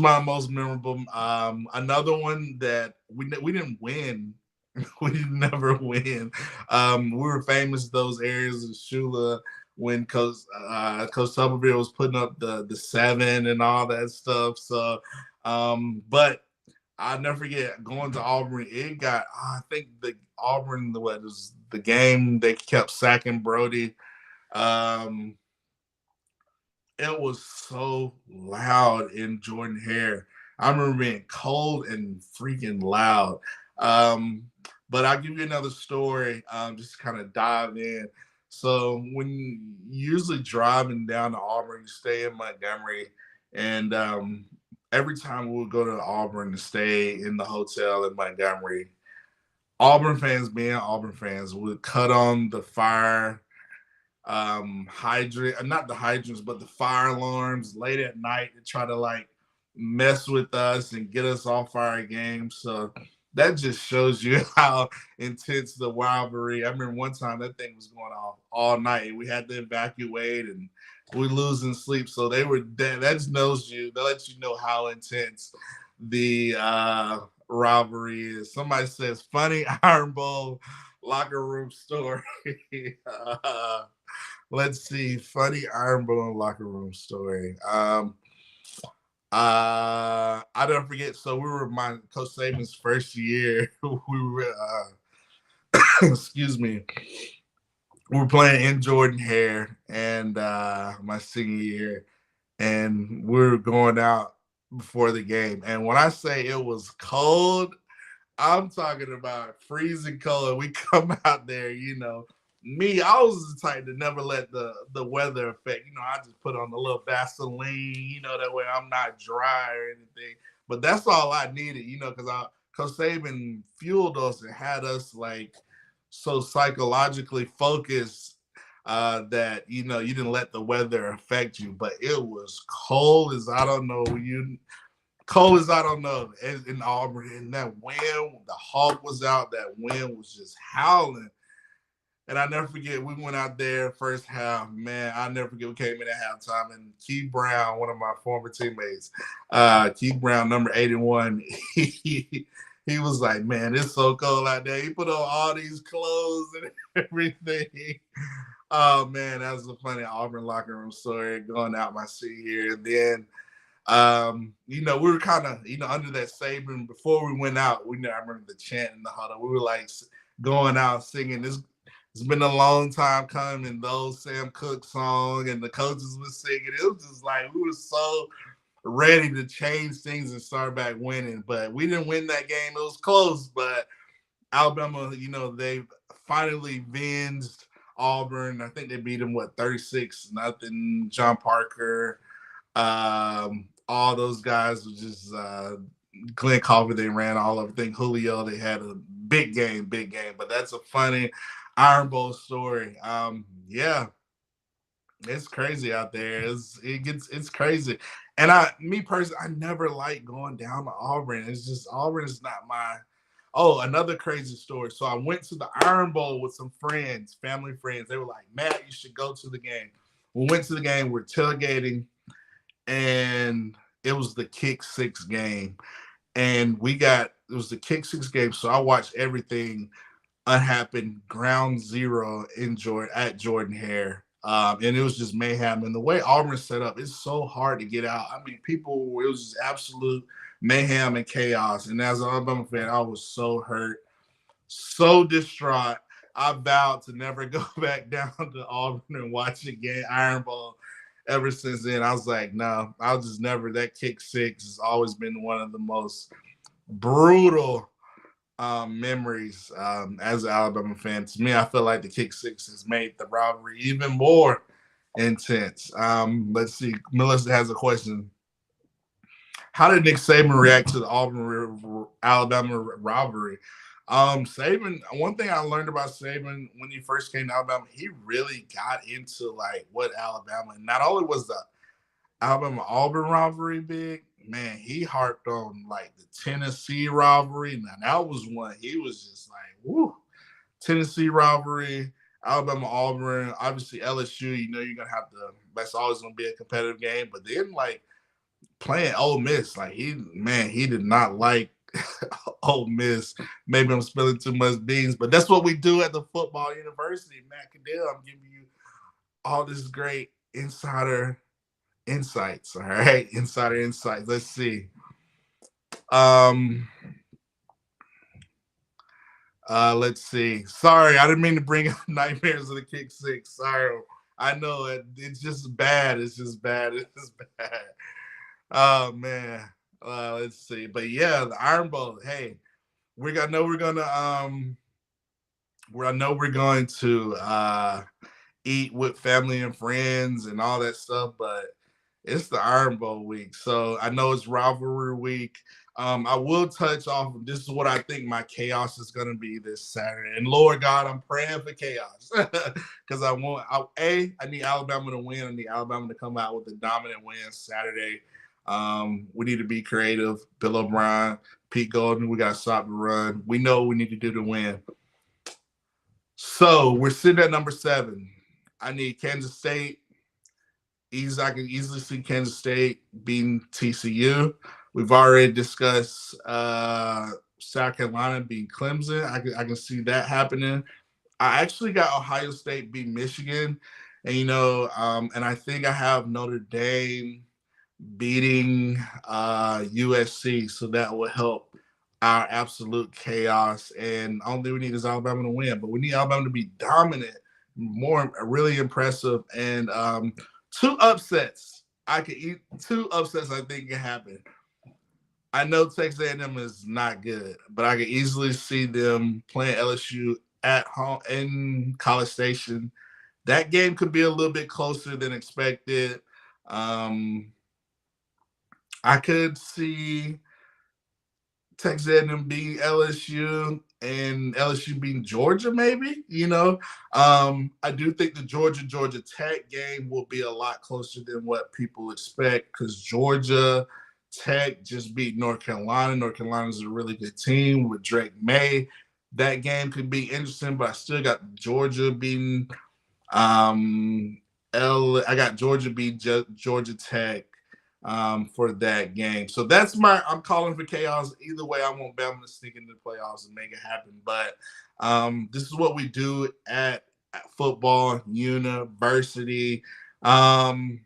my most memorable. Another one that we didn't win. We never win. We were famous those areas of Shula when Coach Tuberville was putting up the 7 and all that stuff. So, but I'll never forget going to Auburn. It got, I think the Auburn, what was the game they kept sacking Brody. It was so loud in Jordan Hare. I remember being cold and freaking loud. But I'll give you another story, just to kind of dive in. So when you're usually driving down to Auburn, you stay in Montgomery, and every time we would go to Auburn to stay in the hotel in Montgomery, Auburn fans, being Auburn fans, would cut on the fire hydrant, not the hydrants, but the fire alarms late at night to try to like mess with us and get us off our game. So that just shows you how intense the rivalry. I remember one time that thing was going off all night. We had to evacuate and we losing sleep. So they were dead. That just knows you. That lets you know how intense the rivalry is. Somebody says funny Iron Bowl locker room story. Let's see, funny Iron Bowl locker room story. I don't forget. So we were my Coach Saban's first year. We were, excuse me, we were playing in Jordan Hare, and my senior year, and we were going out before the game. And when I say it was cold, I'm talking about freezing cold. We come out there, you know. Me, I was the type to never let the weather affect. You know, I just put on a little Vaseline, you know, that way I'm not dry or anything. But that's all I needed, you know, because Coach Saban fueled us and had us like so psychologically focused that, you know, you didn't let the weather affect you. But it was cold as I don't know. Cold as I don't know in Auburn. And that wind, the hawk was out. That wind was just howling. And I never forget, we went out there first half. Man, I never forget, we came in at halftime, and Keith Brown, one of my former teammates, Keith Brown, number 81, he was like, man, it's so cold out there. He put on all these clothes and everything. Oh, man, that was a funny Auburn locker room story going out my senior year. And then, you know, we were kind of, you know, under that Saban. Before we went out, I remember the chant in the huddle. We were like going out singing this. It's been a long time coming, the old Sam Cooke song, and the coaches were singing. It was just like we were so ready to change things and start back winning. But we didn't win that game. It was close, but Alabama, you know, they finally avenged Auburn. I think they beat them, 36-0. John Parker, all those guys were just Glenn Colbert, they ran all of it. I think Julio, they had a big game. But that's a funny Iron Bowl story. Yeah, it's crazy out there. It's crazy. And me personally, I never like going down to Auburn. It's just Auburn is not my. Oh, another crazy story. So I went to the Iron Bowl with some friends, family friends. They were like, Matt, you should go to the game. We went to the game. We're tailgating, and it was the Kick Six game. And it was the Kick Six game. So I watched everything happened ground zero at Jordan Hare. And it was just mayhem. And the way Auburn set up, it's so hard to get out. I mean, it was just absolute mayhem and chaos. And as an Alabama fan, I was so hurt, so distraught. I vowed to never go back down to Auburn and watch again Iron Bowl. Ever since then, I was like, no, I'll just never. That kick six has always been one of the most brutal memories as an Alabama fan. To me, I feel like the kick six has made the rivalry even more intense. Let's see. Melissa has a question. How did Nick Saban react to the Auburn Alabama rivalry? Saban, one thing I learned about Saban when he first came to Alabama, he really got into like what Alabama, not only was the Alabama Auburn rivalry big, man, he harped on like the Tennessee rivalry. Now that was one he was just like, woo, Tennessee rivalry, Alabama Auburn, obviously LSU, you know, you're gonna have to, that's always gonna be a competitive game. But then like playing Ole Miss, like he did not like Ole Miss. Maybe I'm spilling too much beans, but that's what we do at the football university. Matt Caddell, I'm giving you all this great insider insights. All right, insider insights. Let's see. Let's see. Sorry, I didn't mean to bring up nightmares of the kick six. Sorry, I know it's just bad. It's just bad. It's just bad. Oh man. Let's see. But yeah, the Iron Bowl. Hey, I know we're going to eat with family and friends and all that stuff, but it's the Iron Bowl week. So I know it's rivalry week. I will touch off. This is what I think my chaos is going to be this Saturday. And Lord God, I'm praying for chaos because I need Alabama to win. I need Alabama to come out with a dominant win Saturday. We need to be creative. Bill O'Brien, Pete Golden, we got to stop the run. We know what we need to do to win. So we're sitting at number 7. I need Kansas State. I can easily see Kansas State beating TCU. We've already discussed South Carolina beating Clemson. I can see that happening. I actually got Ohio State beat Michigan, and and I think I have Notre Dame beating USC, so that will help our absolute chaos. And I don't think we need is Alabama to win, but we need Alabama to be dominant, really impressive, and 2 upsets. I could eat 2 upsets. I think can happen. I know Texas A&M is not good, but I could easily see them playing LSU at home in College Station. That game could be a little bit closer than expected. I could see Texas A&M beating LSU and LSU beating Georgia, maybe. I do think the Georgia Tech game will be a lot closer than what people expect because Georgia Tech just beat North Carolina. North Carolina is a really good team with Drake May. That game could be interesting, but I still got Georgia beating I got Georgia beat Georgia Tech for that game. So I'm calling for chaos. Either way, I want Bama to sneak into the playoffs and make it happen. But this is what we do at football university. Thank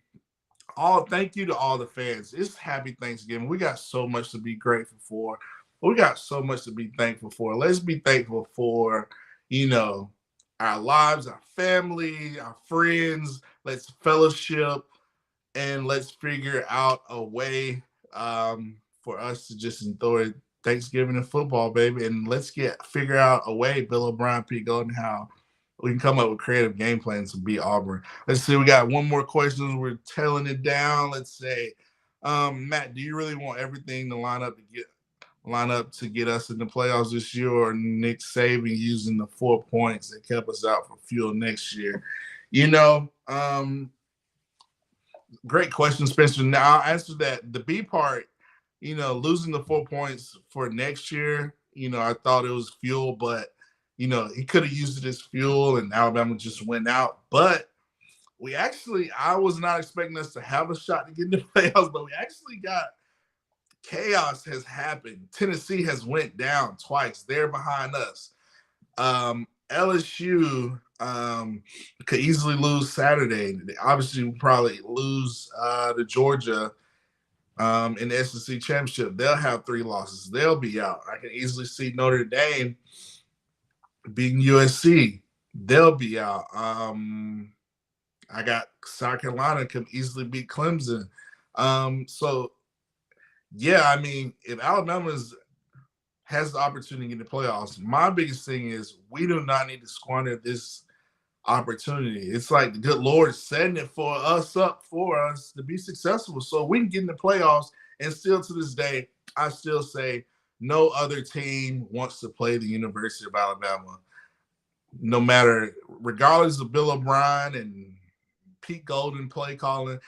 you to all the fans. It's happy Thanksgiving. We got so much to be grateful for. We got so much to be thankful for. Let's be thankful for, our lives, our family, our friends. Let's fellowship and let's figure out a way for us to just enjoy Thanksgiving and football, baby. And let's figure out a way, Bill O'Brien, Pete Golden, how we can come up with creative game plans to beat Auburn. Let's see. We got one more question. We're tailing it down. Let's say, Matt, do you really want everything to line up to get us in the playoffs this year, or Nick Saban using the 4 points that kept us out for fuel next year? Great question, Spencer. Now I'll answer that. The B part, losing the 4 points for next year, I thought it was fuel, but he could have used it as fuel and Alabama just went out. But I was not expecting us to have a shot to get in the playoffs, but we actually got chaos has happened. Tennessee has went down twice. They're behind us. LSU could easily lose Saturday. They obviously will probably lose to Georgia in the SEC championship. They'll have 3 losses. They'll be out. I can easily see Notre Dame beating USC. They'll be out. I got South Carolina could easily beat Clemson. So yeah, I mean, if Alabama has the opportunity in the playoffs, my biggest thing is we do not need to squander this opportunity. It's like the good Lord setting it for us up for us to be successful. So we can get in the playoffs, and still to this day, I still say no other team wants to play the University of Alabama. No matter, regardless of Bill O'Brien and Pete Golden play calling,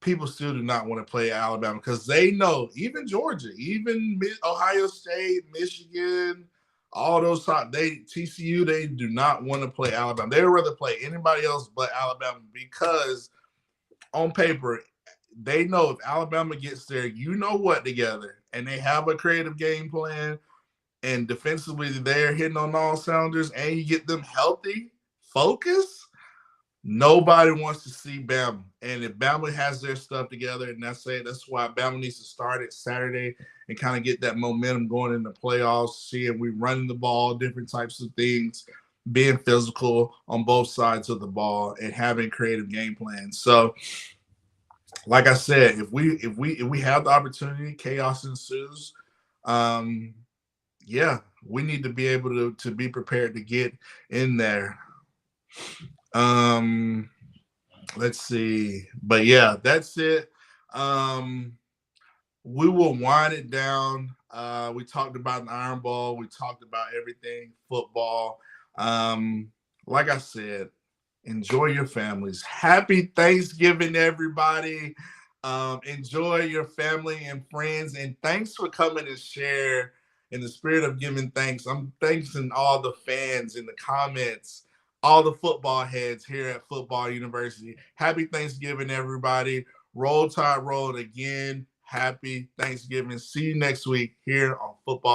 people still do not want to play Alabama because they know, even Georgia, even Ohio State, Michigan, all those TCU, they do not want to play Alabama. They'd rather play anybody else but Alabama because on paper, they know if Alabama gets there, you know what, together, and they have a creative game plan, and defensively they're hitting on all cylinders, and you get them healthy, focused. Nobody wants to see Bama. And if Bama has their stuff together, and that's it, that's why Bama needs to start it Saturday and kind of get that momentum going in the playoffs, seeing we running the ball, different types of things, being physical on both sides of the ball, and having creative game plans. So, like I said, if we have the opportunity, chaos ensues. Yeah, we need to be able to be prepared to get in there. Let's see, but yeah, that's it. We will wind it down. We talked about an Iron Bowl. We talked about everything football. Like I said, enjoy your families. Happy Thanksgiving, everybody. Enjoy your family and friends, and thanks for coming and share in the spirit of giving thanks. I'm thanking all the fans in the comments, all the football heads here at Football University. Happy Thanksgiving, everybody. Roll Tide Roll again. Happy Thanksgiving. See you next week here on Football